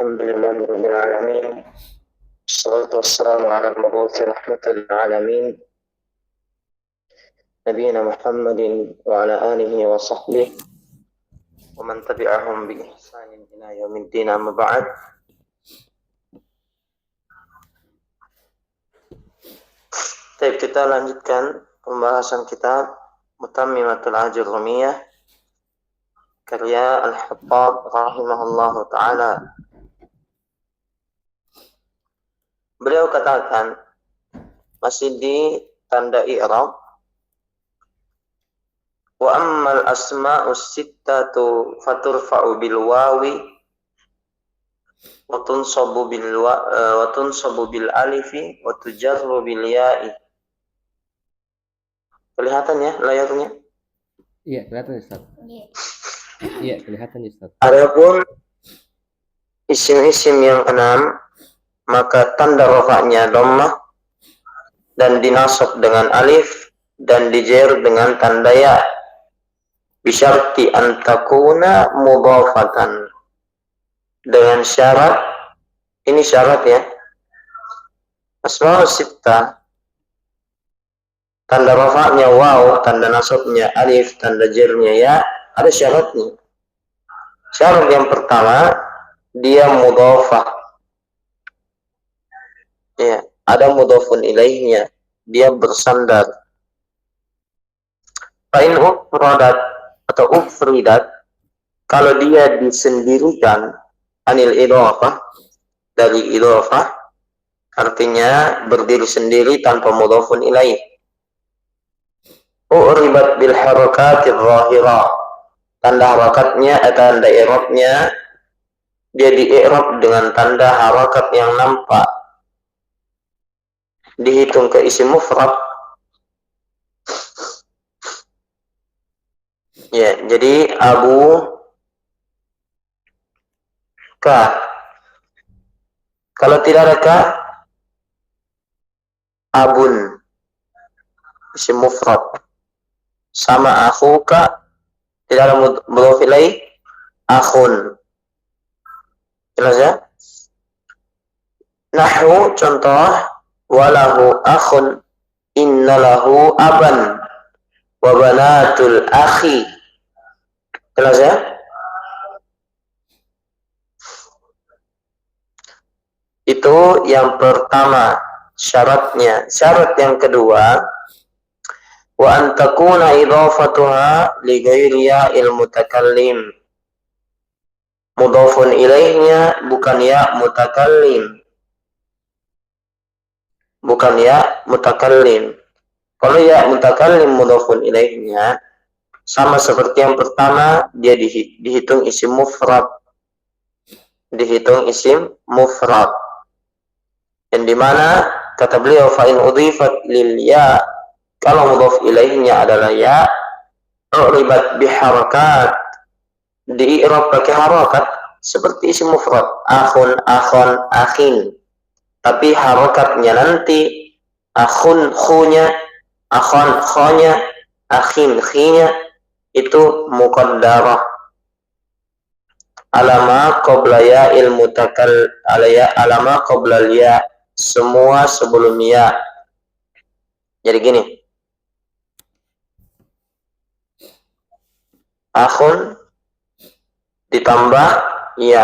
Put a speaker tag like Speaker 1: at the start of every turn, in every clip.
Speaker 1: Alhamdulillahirrahmanirrahim. Assalatu wassalamu ala al-mabuthi rahmatan lil-alamin Nabiyyina Muhammadin wa ala alihi wa sahbihi wa man tabi'ahum bi ihsanin ila yaumiddin, amma ba'd. Baik, kita lanjutkan pembahasan kitab Mutammimatul Ajurrumiyah karya Al-Hattab rahimahullahu ta'ala. Beliau katakan, masih di tanda i'rab, wa ammal asma'us sittatu faturfa'u bil wawi wa tunsabu bil alifi wa tujarru bil ya'i. Kelihatan ya layarnya?
Speaker 2: Iya, kelihatan Ustaz. Iya, kelihatan Ustaz.
Speaker 1: Adapun isim-isim yang 6, maka tanda rafa'nya dhammah dan dinasab dengan alif dan dijer dengan tanda ya, bisyarti an takuna mudhafatan, dengan syarat, ini syarat ya, asma'us sittah tanda rafa'nya waw, tanda nasabnya alif, tanda jernya ya, ada syaratnya. Syarat yang pertama, dia mudhafah. Ya, ada mudhafun ilaihnya, dia bersandar. Fa'in ufradat atau ufridat, kalau dia disendirikan anil idhafah, dari idhafah, artinya berdiri sendiri tanpa mudhafun ilaih. U'ribat bil harakatir zahirah, tanda harakatnya, tanda i'rabnya, dia di-i'rab dengan tanda harakat yang nampak, dihitung ke isim mufrad. Ya, jadi Abu K. Kalau tidak ada K, Abun, isim mufrad. Sama akhuka, tidak ada mudhaf ilaih, akhun. Jelas ya? Nahwu contoh, walahu akhun innalahu aban wa banatul akhi. Jelas ya? Itu yang pertama syaratnya. Syarat yang kedua, wa an takuna idhafatuha li ghairi ya'il mutakallim. Mudhafun ilaihnya bukan ya mutakallim. Bukan ya mutakallim. Kalau ya mutakallim mudhafun ilaihnya, sama seperti yang pertama, dia dihitung isim mufrad. Dihitung isim mufrad. Yang dimana kata beliau, fa'in udhifat lil ya, kalau mudhaf ilaihnya adalah ya, u'ribat biharakat, di-i'rab pakai harakat seperti isim mufrad, akhun, akhon, akhin. Tapi harakatnya nanti akhun, khunya, akhon, khonya, akhin, khinya, itu muqaddarah alama qabla ya'il alama qabla ya, semua sebelum ya. Jadi gini, akhun ditambah ya.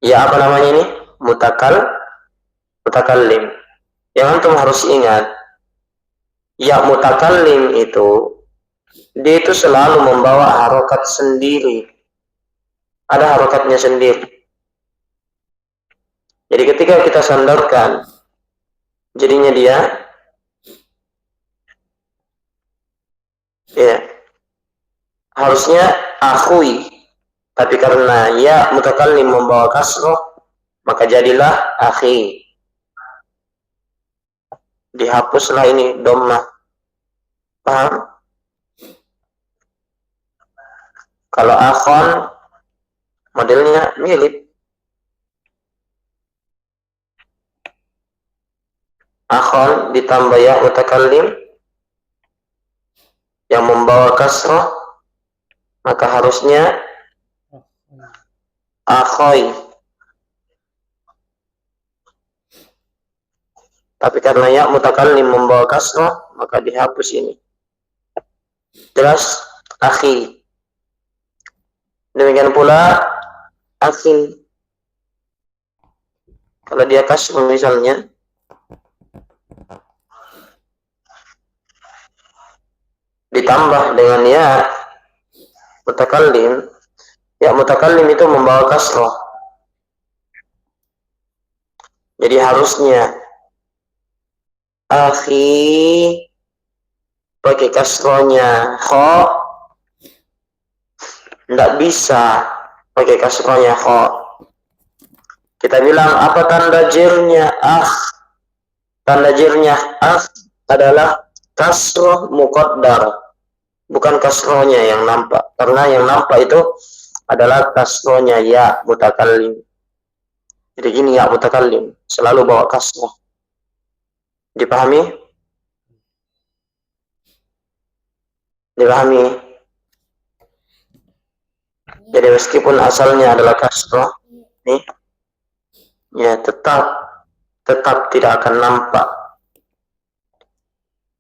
Speaker 1: Ya apa namanya ini? Mutakallim. Yang antum harus ingat, ya mutakallim itu, dia itu selalu membawa harokat sendiri. Ada harokatnya sendiri. Jadi ketika kita sandarkan, jadinya dia ya harusnya akhui, tapi karena ya mutakallim membawa kasroh, maka jadilah akhi. Dihapuslah ini dhammah. Paham? Kalau akhon modelnya mirip. Akhon ditambah ya mutakallim yang membawa kasroh, maka harusnya akhoy. Tapi karena ya mutakallim membawa kasrah, maka dihapus ini. Jelas? Akhi. Demikian pula akhin. Kalau dia kasrah misalnya, ditambah dengan ya mutakallim, ya mutakallim itu membawa kasrah. Jadi harusnya akhi pakai kasrohnya kho, tidak bisa pakai kasrohnya kho. Kita bilang apa tanda jirnya tanda jirnya adalah kasroh muqaddar, bukan kasrohnya yang nampak, karena yang nampak itu adalah kasrohnya ya mutakallim. Jadi gini, ya mutakallim selalu bawa kasroh. Dipahami? Dipahami? Jadi meskipun asalnya adalah kasroh, nih, ya tetap tidak akan nampak.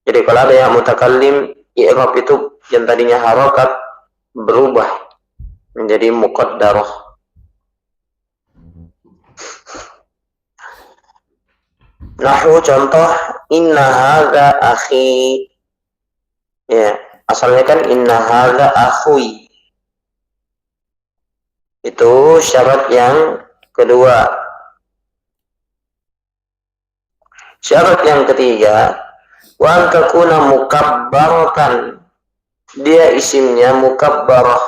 Speaker 1: Jadi kalau ada yang mutakallim, i'rab itu yang tadinya harokat berubah menjadi muqaddarah. Nahwu contoh, inna hadza akhi. Ya, asalnya kan inna hadza akhui. Itu syarat yang kedua. Syarat yang ketiga, wa takuna mukabbaratan. Dia isimnya mukabbarah.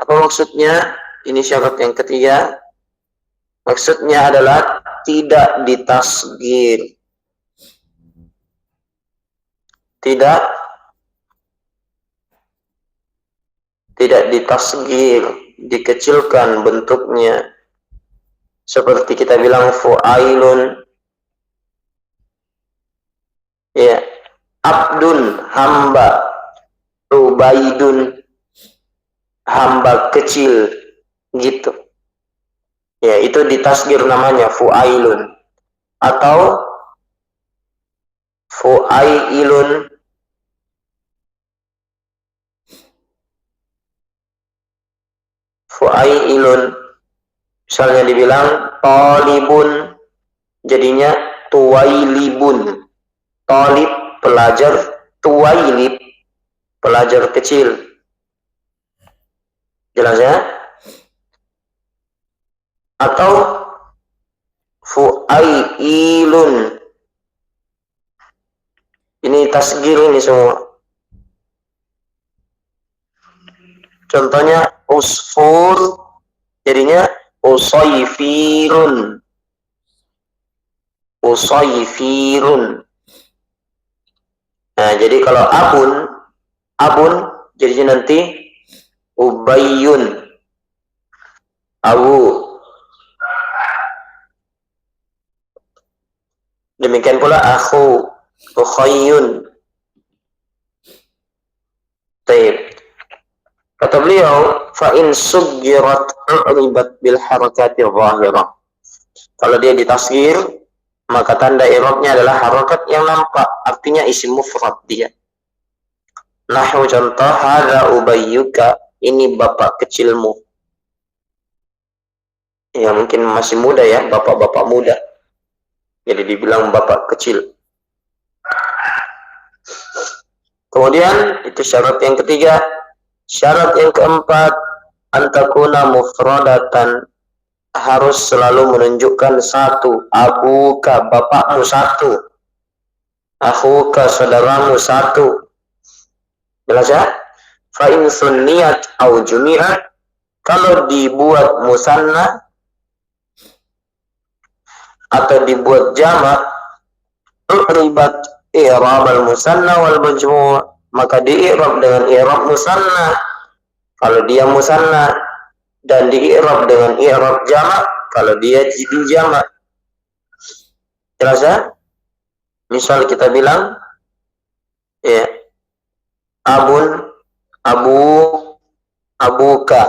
Speaker 1: Apa maksudnya? Ini syarat yang ketiga. Maksudnya adalah tidak ditasgir. Tidak ditasgir, dikecilkan bentuknya. Seperti kita bilang fu'ailun. Ya, abdun hamba, ubaidun hamba kecil, gitu. Ya, itu ditasgir namanya fu'ailun. Atau fu'ailun. Fu'ailun. Misalnya dibilang talibun, jadinya tuwailibun. Talib pelajar, tuwailib pelajar kecil. Jelas ya? Atau fu'ailun. Ini tasgir ini semua. Contohnya usfur, jadinya usayfirun. Usayfirun. Nah, jadi kalau abun jadinya nanti ubayyun. Abu. Demikian pula akhu, ukhayyun. Baik. Kata beliau, fa in suggirat u'ribat bil harakati zahirah. Kalau dia ditasgir, maka tanda i'rabnya adalah harakat yang nampak, artinya isim mufrad dia. Nahwu contoh, hadza ubayyuka, ini bapak kecilmu. Ya mungkin masih muda ya, bapak-bapak muda. Jadi dibilang bapak kecil. Kemudian itu syarat yang ketiga. Syarat yang keempat, antakuna mufradatan, harus selalu menunjukkan satu. Abuka, bapakmu satu. Akhuka, saudaramu satu. Jelas ya? Fa in sunniyat au jumi'at, kalau dibuat musanna atau dibuat jamak, u'ribat i'rab al-musanna wal majmu', maka di-i'rab dengan i'rab musanna kalau dia musanna, dan di-i'rab dengan i'rab jamak kalau dia jadi jamak. Jelas ya? Misal kita bilang ya, abun, abu, abuka.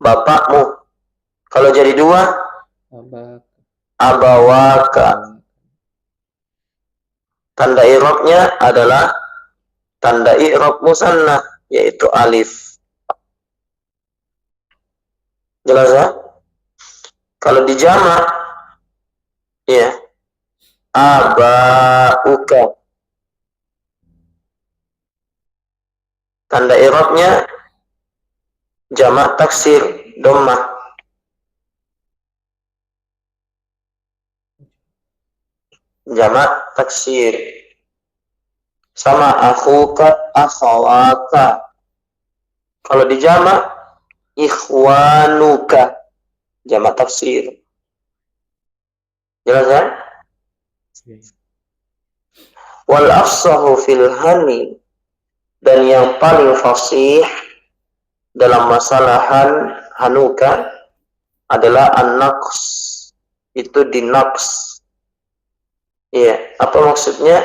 Speaker 1: bapakmu. Kalau jadi dua,
Speaker 2: Abak.
Speaker 1: abawaka. Tanda i'rabnya adalah tanda i'rab musanna, yaitu alif. Jelas ya? Kalau dijamak, ya, abauka. Tanda i'rabnya jamak taksir, dhammah. Jamak taksir. Sama akhuka, akhawaka. Kalau dijamak, ikhwanuka. Jamak taksir. Jelas kan? Wal afsahu fil hani. Dan yang paling fasih dalam masalah hanuka adalah an-naqs. Itu dinaqs. Iya, apa maksudnya?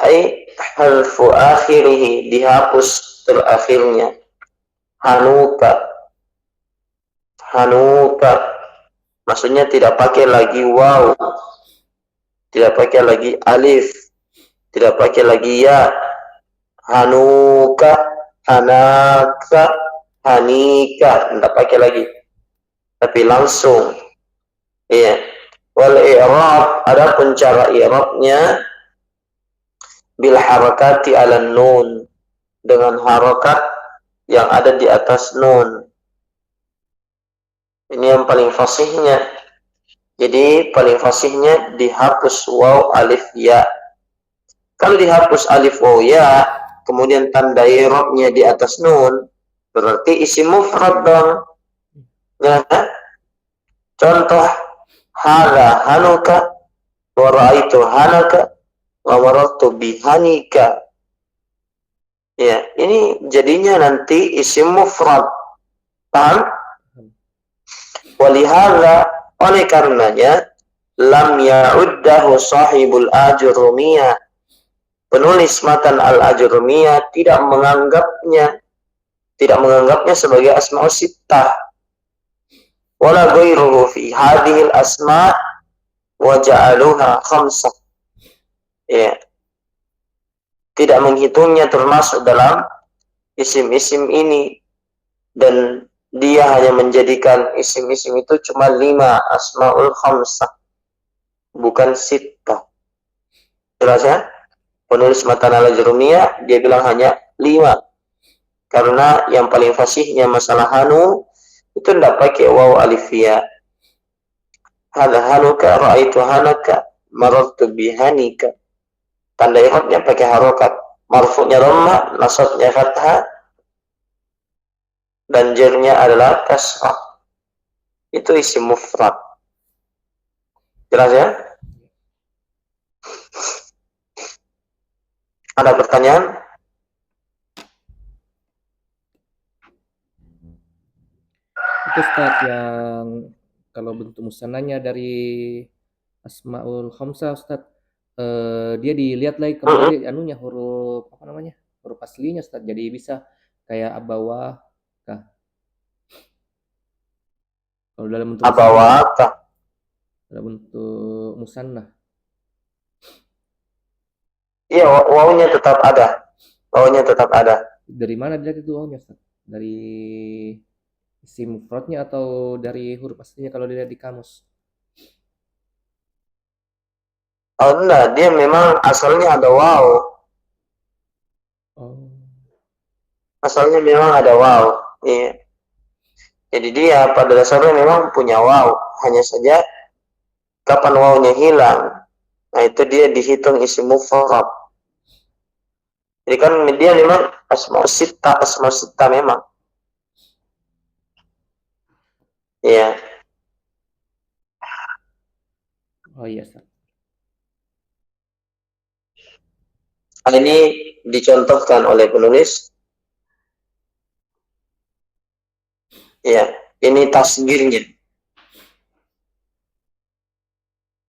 Speaker 1: Ai halfu akhirih, dihapus terakhirnya. Hanuka. Maksudnya tidak pakai lagi waw, tidak pakai lagi alif, tidak pakai lagi ya. Hanuka, hanaka, hanika, tidak pakai lagi, tapi langsung. Iya. Wal i'rab, adapun cara i'rabnya bil harakati ala nun, dengan harakat yang ada di atas nun. Ini yang paling fasihnya. Jadi paling fasihnya dihapus waw, alif, ya. Kalau dihapus alif, waw, ya, kemudian tanda i'rabnya di atas nun, berarti isim mufrad dong. Nah, contoh hadza hanuka wa ra'aitu hanaka wa marartu bihanika. Ya, ini jadinya nanti isim mufrad. Paham? Walihadza, oleh karenanya, lam ya'uddahu sahibul ajrumiyah. Penulis matan al-ajrumiyah tidak menganggapnya sebagai asma'us sittah. Wala ghairuhu fi hadhil asma' wa ja'aluha khamsah. Ya. Tidak menghitungnya termasuk dalam isim-isim ini, dan dia hanya menjadikan isim-isim itu cuma 5, asma'ul khamsah, bukan sittah. Jelas ya? Penulis matan al-ajrumiyah dia bilang hanya 5, karena yang paling fasihnya masalah hanu itu tidak pakai waw alif ya. Hadza hanuka, ra'aitu hanaka, marartu bihanika. Tanda i'rabnya pakai harokat, marfu'nya dhamma, nasabnya fathah, dan jarnya adalah kasrah. Itu isim mufrad. Jelas ya? Ada pertanyaan?
Speaker 2: Itu Ustaz yang kalau bentuk musannanya dari Asmaul Khamsah Ustaz, dia dilihat lagi kembali anunya huruf apa namanya? Huruf aslinya Ustaz. Jadi bisa kayak abawah kah? Kalau dalam bentuk
Speaker 1: Abawaka.
Speaker 2: dalam bentuk musannah.
Speaker 1: Iya, wawunya tetap ada. Wawunya tetap ada.
Speaker 2: Dari mana dilihat itu wawunya Ustaz? Dari isim mufradnya atau dari huruf aslinya kalau dilihat di kamus?
Speaker 1: Oh enggak, dia memang asalnya ada waw.
Speaker 2: Oh.
Speaker 1: Asalnya memang ada waw. Iya. Jadi dia pada dasarnya memang punya waw. Hanya saja kapan wawnya hilang, nah itu dia dihitung isim mufrad. Jadi kan dia memang asma sittah memang. Iya.
Speaker 2: Oh iya Ustaz.
Speaker 1: Ini dicontohkan oleh penulis. Ya, ini tasgirnya.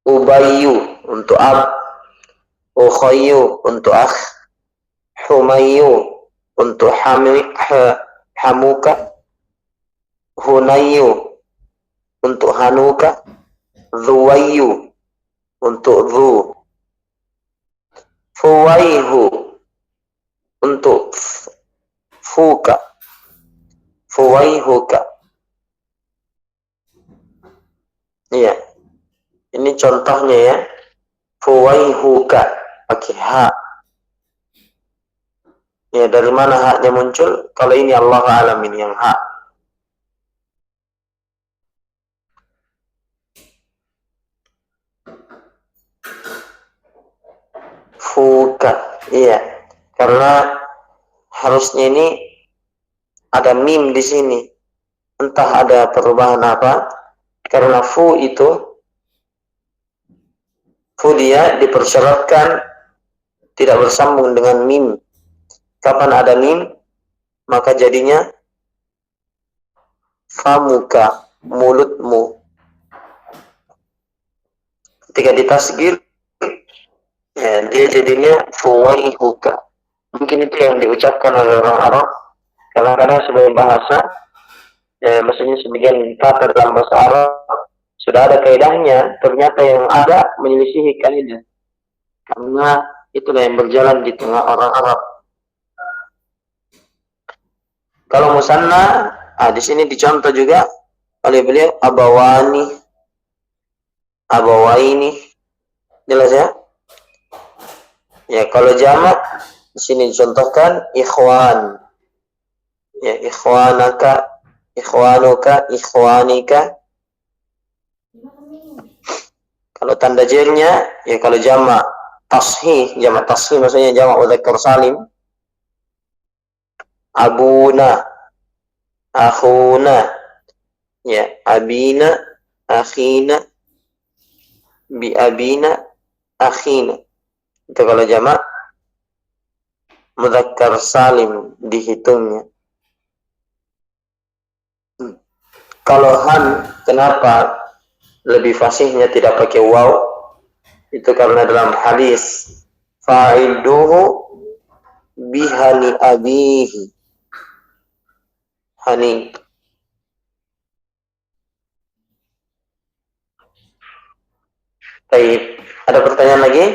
Speaker 1: Ubayyu untuk ab, Ukhayyu untuk akh, Humayyu untuk hamuka, Hunayu untuk Hanuka, Dhuwayu untuk Dhu, Fuwaihu untuk Fuka, Fuwaihuka. Iya, ini contohnya ya. Fuwaihuka pakai ha. Ya, dari mana haknya muncul? Kalau ini Allah alam ini yang hak. Fuka, iya. Karena harusnya ini ada mim di sini. Entah ada perubahan apa. Karena fu dia dipersyaratkan tidak bersambung dengan mim. Kapan ada mim, maka jadinya famuka, mulutmu. Ketika ditasgir, ya, dia jadinya fuwaihuka. Mungkin itu yang diucapkan oleh orang Arab. Kadang-kadang sebagai bahasa, ya, maksudnya sebagian kata dalam bahasa Arab sudah ada kaidahnya, ternyata yang ada menyelisihi kaidah. Karena itulah yang berjalan di tengah orang Arab. Kalau musanna, di sini dicontoh juga oleh beliau abawaini, jelas ya? Ya, kalau jamak di sini dicontohkan ikhwan. Ya, ikhwanaka, ikhwanuka, ikhwanika. Kalau tanda jernya, ya kalau jamak tashih maksudnya jamak mudzakkar salim. Abuna, akhuna, ya, abina, akhina, bi abina, akhina. Itu kalau jamak mudzakkar salim dihitungnya. Kalau han, kenapa lebih fasihnya tidak pakai waw? Itu karena dalam hadis fa'iduhu bihani abihi. Hani. Baik, ada pertanyaan lagi?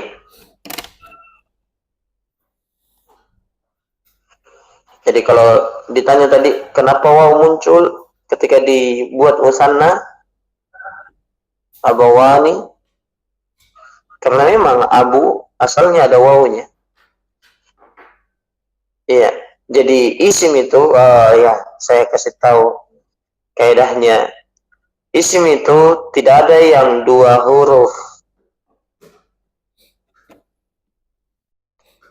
Speaker 1: Jadi kalau ditanya tadi kenapa waw muncul ketika dibuat musanna abawani, karena memang abu asalnya ada wawunya. Iya, jadi isim itu ya saya kasih tahu kaidahnya. Isim itu tidak ada yang dua huruf.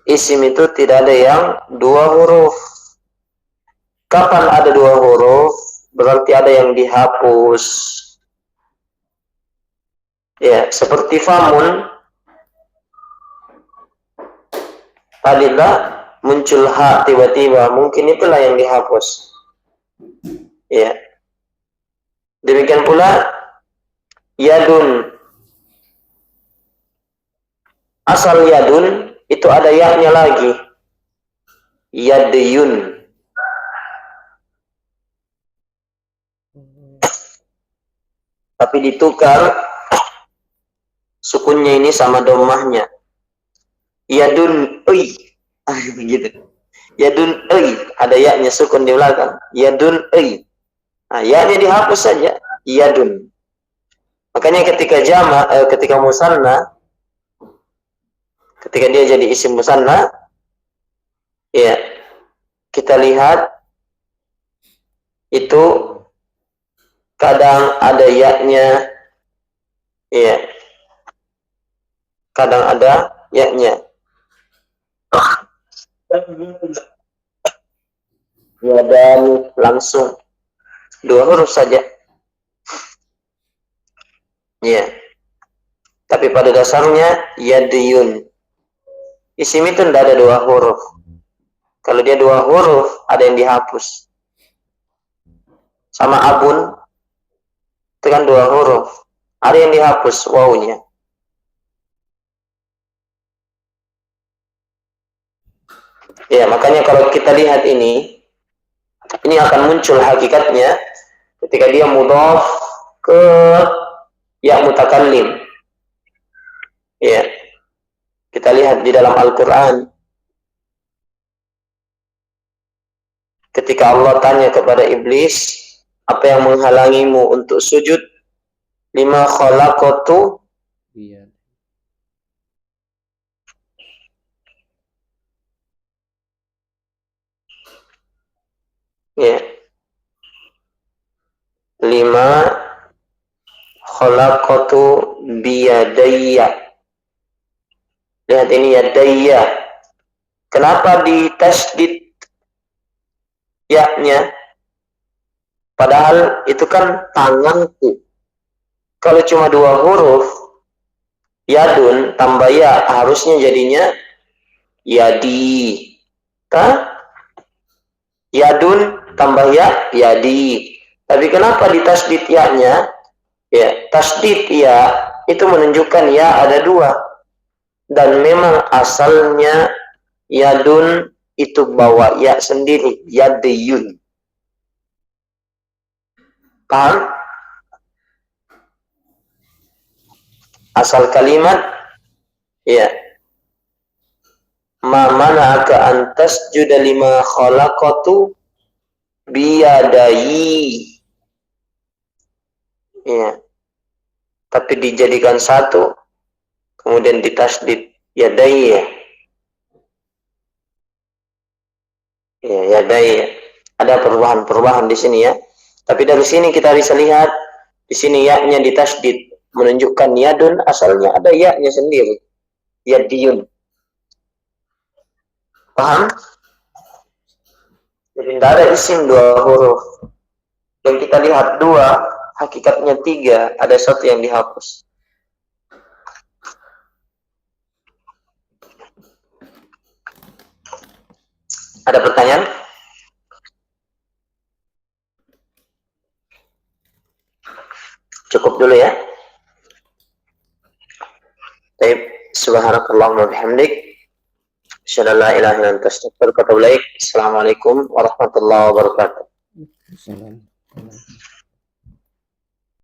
Speaker 1: Isim itu tidak ada yang dua huruf. Kapan ada dua huruf? Berarti ada yang dihapus. Ya, seperti famun. Tadilah muncul ha tiba-tiba, mungkin itulah yang dihapus. Ya. Demikian pula yadun. Asal yadun itu ada ya-nya lagi. Yadyun. Tapi ditukar sukunnya ini sama dhammahnya. Yadun ui. Begitu. Yadun ui, ada ya-nya sukun di belakang. Yadun ui. Nah, ya-nya dihapus saja. Yadun. Makanya ketika ketika musanna, ketika dia jadi isim musanna, ya, kita lihat itu kadang ada ya-nya, ya, kadang ada ya-nya. Ya, dan langsung dua huruf saja. Ya. Tapi pada dasarnya yadiyun. Isim itu tidak ada dua huruf. Kalau dia dua huruf, ada yang dihapus. Sama abun, itu kan dua huruf. Ada yang dihapus wawunya. Ya, makanya kalau kita lihat ini akan muncul hakikatnya ketika dia mudhaf ke ya mutakallim. Ya. Kita lihat di dalam Al-Qur'an ketika Allah tanya kepada iblis, apa yang menghalangimu untuk sujud? Lima khalaqatu
Speaker 2: Iya.
Speaker 1: ya. Lima khalaqatu biyadayya. Lihat ini yadayya. Kenapa ditasydid ya-nya? Padahal itu kan tanganku. Kalau cuma dua huruf, yadun tambah ya, harusnya jadinya yadi. Kan? Yadun tambah ya, yadi. Tapi kenapa ditasydid ya-nya? Ya, tasydid ya itu menunjukkan ya ada dua. Dan memang asalnya yadun itu bawa ya sendiri, yadiyun. Paham? Asal kalimat ya. Ma mana'aka an tasjuda lima khalaqatu biyadayi. Ya. Tapi dijadikan satu, kemudian ditasydid yadayi. Ya, yadayi. Ada perubahan-perubahan di sini ya. Tapi dari sini kita bisa lihat di sini ya-nya ditasydid menunjukkan yadun, asalnya ada ya-nya sendiri. Yadiyun. Paham? Jadi tidak ada isim dua huruf. Yang kita lihat dua, hakikatnya tiga, ada satu yang dihapus. Ada pertanyaan? Cukup dulu ya. Baik, subhanakallahumma bihamdik, asyhadu an la ilaha illa anta astaghfiruka wa atubu ilaik. Assalamualaikum warahmatullahi wabarakatuh.
Speaker 2: Assalamualaikum.